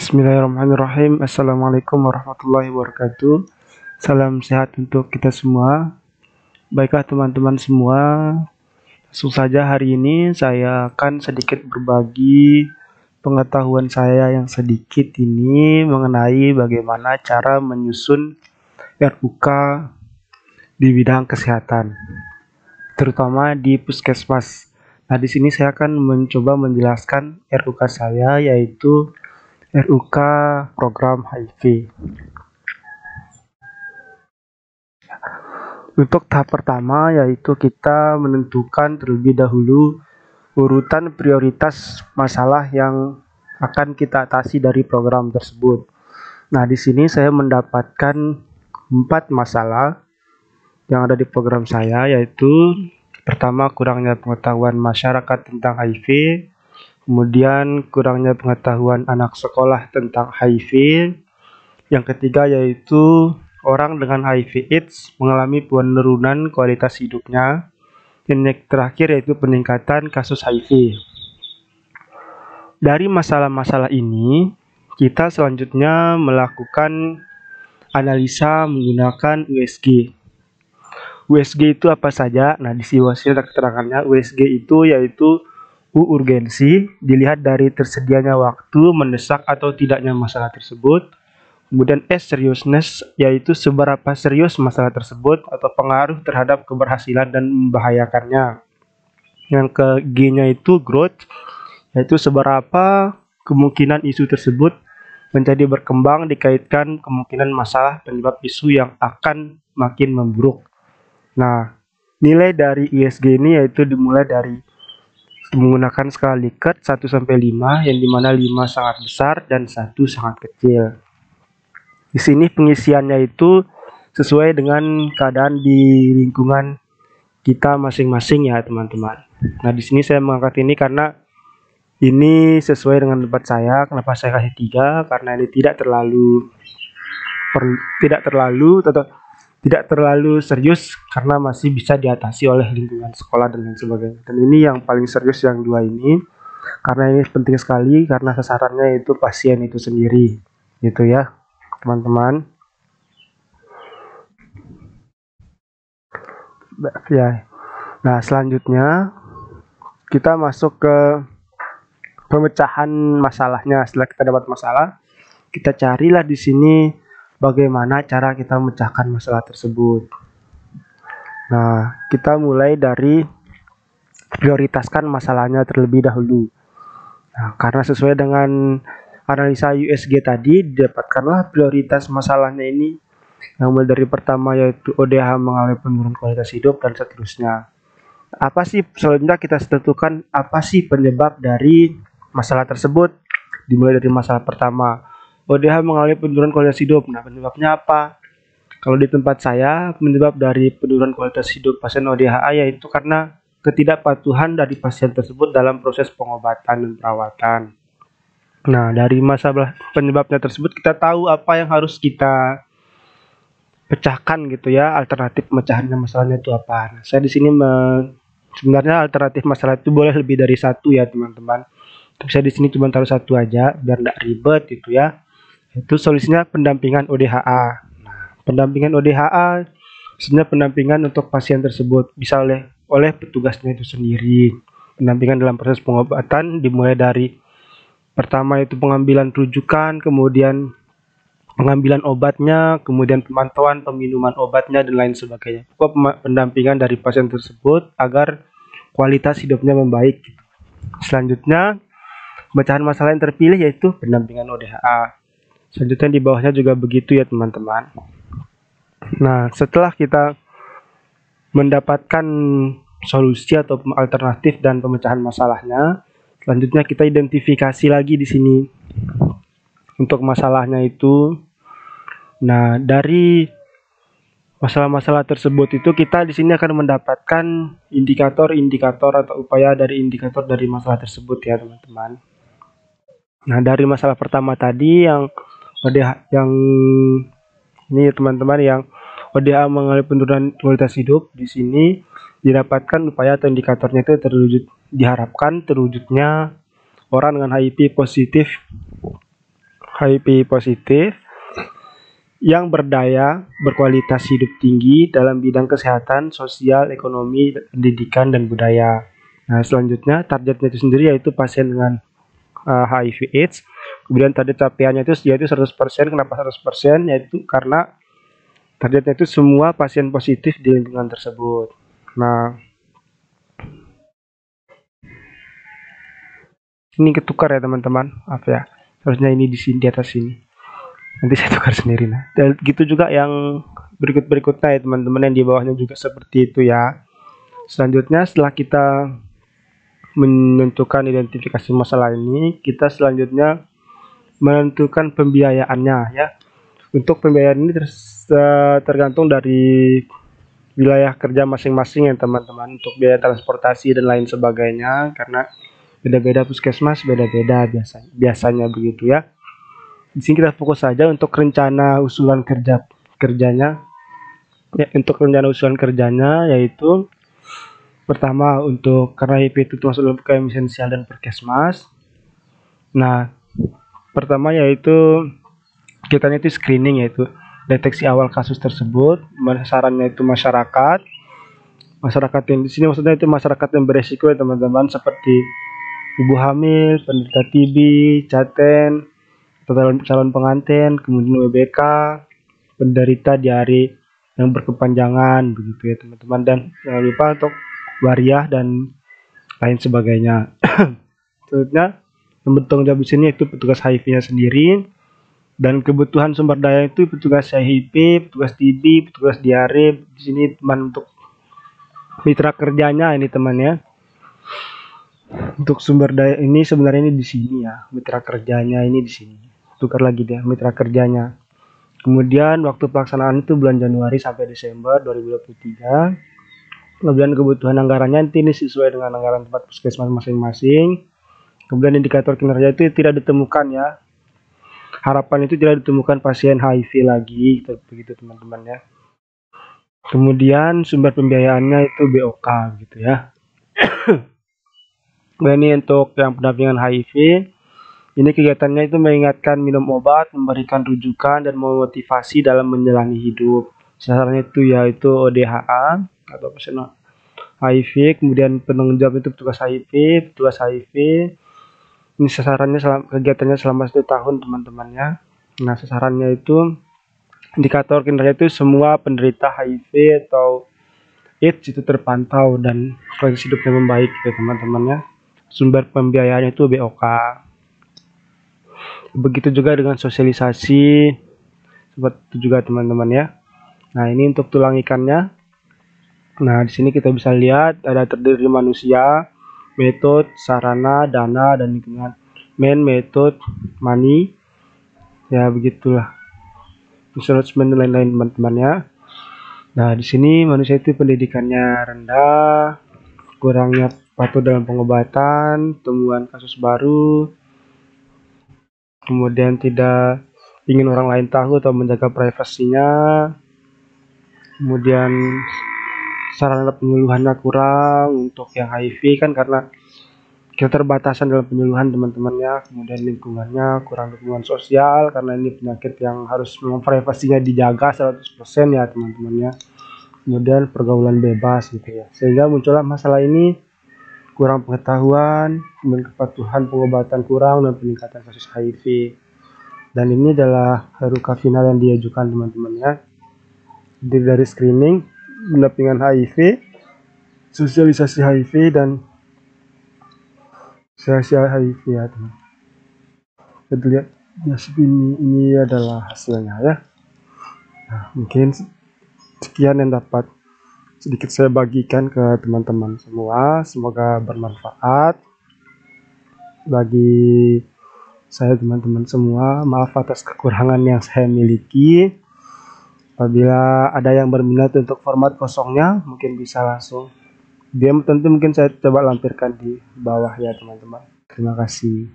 Bismillahirrahmanirrahim. Assalamualaikum warahmatullahi wabarakatuh. Salam sehat untuk kita semua. Baiklah teman-teman semua, langsung saja hari ini saya akan sedikit berbagi pengetahuan saya yang sedikit ini mengenai bagaimana cara menyusun RUK di bidang kesehatan, terutama di puskesmas. Nah, di sini saya akan mencoba menjelaskan RUK saya, yaitu RUK program HIV. Untuk tahap pertama yaitu kita menentukan terlebih dahulu urutan prioritas masalah yang akan kita atasi dari program tersebut. Nah, di sini saya mendapatkan 4 masalah yang ada di program saya, yaitu pertama kurangnya pengetahuan masyarakat tentang HIV, kemudian kurangnya pengetahuan anak sekolah tentang HIV, yang ketiga yaitu orang dengan HIV/AIDS mengalami penurunan kualitas hidupnya, dan yang terakhir yaitu peningkatan kasus HIV. Dari masalah-masalah ini, kita selanjutnya melakukan analisa menggunakan USG. USG itu apa saja? Nah, di sini ada keterangannya. USG itu yaitu U urgensi, dilihat dari tersedianya waktu, mendesak atau tidaknya masalah tersebut. Kemudian S seriousness, yaitu seberapa serius masalah tersebut atau pengaruh terhadap keberhasilan dan membahayakannya. Yang ke G-nya itu growth, yaitu seberapa kemungkinan isu tersebut menjadi berkembang dikaitkan kemungkinan masalah penyebab isu yang akan makin memburuk. Nah, nilai dari USG ini yaitu dimulai dari menggunakan skala Likert 1-5, yang dimana 5 sangat besar dan 1 sangat kecil. Di sini pengisiannya itu sesuai dengan keadaan di lingkungan kita masing-masing ya teman-teman. Nah, di sini saya mengangkat ini karena ini sesuai dengan tempat saya. Kenapa saya kasih 3? Karena ini tidak terlalu serius, karena masih bisa diatasi oleh lingkungan sekolah dan lain sebagainya. Dan ini yang paling serius yang 2 ini, karena ini penting sekali karena sasarannya itu pasien itu sendiri, gitu ya teman-teman. Ya. Nah, selanjutnya kita masuk ke pemecahan masalahnya. Setelah kita dapat masalah, kita carilah di sini bagaimana cara kita memecahkan masalah tersebut. Nah, kita mulai dari prioritaskan masalahnya terlebih dahulu. Nah, karena sesuai dengan analisa USG tadi, didapatkanlah prioritas masalahnya ini yang mulai dari pertama yaitu ODH mengalami penurunan kualitas hidup dan seterusnya. Apa sih selanjutnya kita tentukan apa sih penyebab dari masalah tersebut? Dimulai dari masalah pertama, ODH mengalami penurunan kualitas hidup. Nah, penyebabnya apa? Kalau di tempat saya, penyebab dari penurunan kualitas hidup pasien ODHA yaitu karena ketidakpatuhan dari pasien tersebut dalam proses pengobatan dan perawatan. Nah, dari masalah penyebabnya tersebut kita tahu apa yang harus kita pecahkan gitu ya, alternatif pemecahannya masalahnya itu apa. Nah, saya di sini sebenarnya alternatif masalah itu boleh lebih dari 1 ya teman-teman. Tapi saya di sini cuma taruh 1 aja biar tidak ribet gitu ya. Itu solusinya pendampingan ODHA. Nah, pendampingan ODHA sebenarnya pendampingan untuk pasien tersebut bisa oleh petugasnya itu sendiri. Pendampingan dalam proses pengobatan dimulai dari pertama itu pengambilan rujukan, kemudian pengambilan obatnya, kemudian pemantauan peminuman obatnya dan lain sebagainya. Pokok pendampingan dari pasien tersebut agar kualitas hidupnya membaik. Selanjutnya, pemecahan masalah yang terpilih yaitu pendampingan ODHA. Selanjutnya di bawahnya juga begitu ya teman-teman. Nah, setelah kita mendapatkan solusi atau alternatif dan pemecahan masalahnya, selanjutnya kita identifikasi lagi di sini untuk masalahnya itu. Nah, dari masalah-masalah tersebut itu kita di sini akan mendapatkan indikator-indikator atau upaya dari indikator dari masalah tersebut ya teman-teman. Nah, dari masalah pertama tadi yang ini teman-teman, yang ODA mengalami penurunan kualitas hidup, di sini didapatkan upaya atau indikatornya itu diharapkan terwujudnya orang dengan HIV positif HIV positif yang berdaya, berkualitas hidup tinggi dalam bidang kesehatan, sosial, ekonomi, pendidikan, dan budaya. Nah, selanjutnya targetnya itu sendiri yaitu pasien dengan HIV/AIDS. Kemudian target capaiannya itu yaitu 100%. Kenapa 100%? Yaitu karena targetnya itu semua pasien positif di lingkungan tersebut. Nah, ini ketukar ya teman-teman, maaf ya. Harusnya ini di sini, di atas sini. Nanti saya tukar sendiri. Nah, dan gitu juga yang berikutnya ya teman-teman, yang di bawahnya juga seperti itu ya. Selanjutnya setelah kita menentukan identifikasi masalah ini, kita selanjutnya menentukan pembiayaannya ya. Untuk pembiayaan ini tergantung dari wilayah kerja masing-masing ya teman-teman, untuk biaya transportasi dan lain sebagainya, karena beda-beda puskesmas, beda-beda biasanya begitu ya. Di sini kita fokus saja untuk rencana usulan kerjanya. Ya, untuk rencana usulan kerjanya yaitu pertama, untuk karena HIV itu masuk dalam PKM esensial dan Perkesmas. Nah, pertama yaitu kita itu screening, yaitu deteksi awal kasus tersebut. Sasarannya itu masyarakat yang di sini maksudnya itu masyarakat yang beresiko ya teman-teman, seperti ibu hamil, penderita TB, caten, calon pengantin, kemudian WBK, penderita diare yang berkepanjangan begitu ya teman-teman, dan jangan lupa untuk waria dan lain sebagainya. Selanjutnya yang bertanggung jawab di sini itu petugas HIV-nya sendiri, dan kebutuhan sumber daya itu petugas HIV, petugas TB, petugas diare. Di sini teman untuk mitra kerjanya ini teman ya. Untuk sumber daya ini sebenarnya ini di sini ya, mitra kerjanya ini di sini. Tukar lagi deh mitra kerjanya. Kemudian waktu pelaksanaan itu bulan Januari sampai Desember 2023. Kemudian kebutuhan anggarannya nanti ini sesuai dengan anggaran tempat puskesmas masing-masing. Kemudian indikator kinerja itu tidak ditemukan ya. Harapan itu tidak ditemukan pasien HIV lagi, begitu teman-teman ya. Kemudian sumber pembiayaannya itu BOK gitu ya. Nah, ini untuk yang pendampingan HIV. Ini kegiatannya itu mengingatkan minum obat, memberikan rujukan, dan memotivasi dalam menjalani hidup. Sasarannya itu yaitu ODHA atau pasien HIV. Kemudian penanggung jawab itu petugas HIV. Ini sasarannya kegiatannya selama 1 tahun teman-temannya. Nah, sasarannya itu indikator kinerja itu semua penderita HIV atau AIDS itu terpantau dan kualitas hidupnya membaik ya teman-temannya. Sumber pembiayaannya itu BOK. Begitu juga dengan sosialisasi, seperti itu juga teman-teman ya. Nah, ini untuk tulang ikannya. Nah, di sini kita bisa lihat ada terdiri manusia, metode, sarana, dana, dan lingkungan. Main, metode, money. Ya, begitulah. Instrumen dan lain-lain teman-teman ya. Nah, di sini manusia itu pendidikannya rendah, kurangnya patuh dalam pengobatan, temuan kasus baru, kemudian tidak ingin orang lain tahu atau menjaga privasinya, kemudian sarana penyuluhannya kurang untuk yang HIV kan karena keterbatasan dalam penyuluhan teman-temannya, kemudian lingkungannya kurang dukungan sosial karena ini penyakit yang harus privasinya dijaga 100% ya teman-temannya, kemudian pergaulan bebas gitu ya, sehingga muncullah masalah ini, kurang pengetahuan, kemudian kepatuhan pengobatan kurang, dan peningkatan kasus HIV. Dan ini adalah RUK final yang diajukan teman-teman ya. Dari screening, pendampingan HIV, sosialisasi HIV, dan HIV ya teman. Kita lihat ya, ini adalah hasilnya ya. Nah, mungkin sekian yang dapat sedikit saya bagikan ke teman-teman semua, semoga bermanfaat bagi saya teman-teman semua. Maaf atas kekurangan yang saya miliki. Apabila ada yang berminat untuk format kosongnya, mungkin bisa langsung DM, tentu mungkin saya coba lampirkan di bawah ya teman-teman. Terima kasih.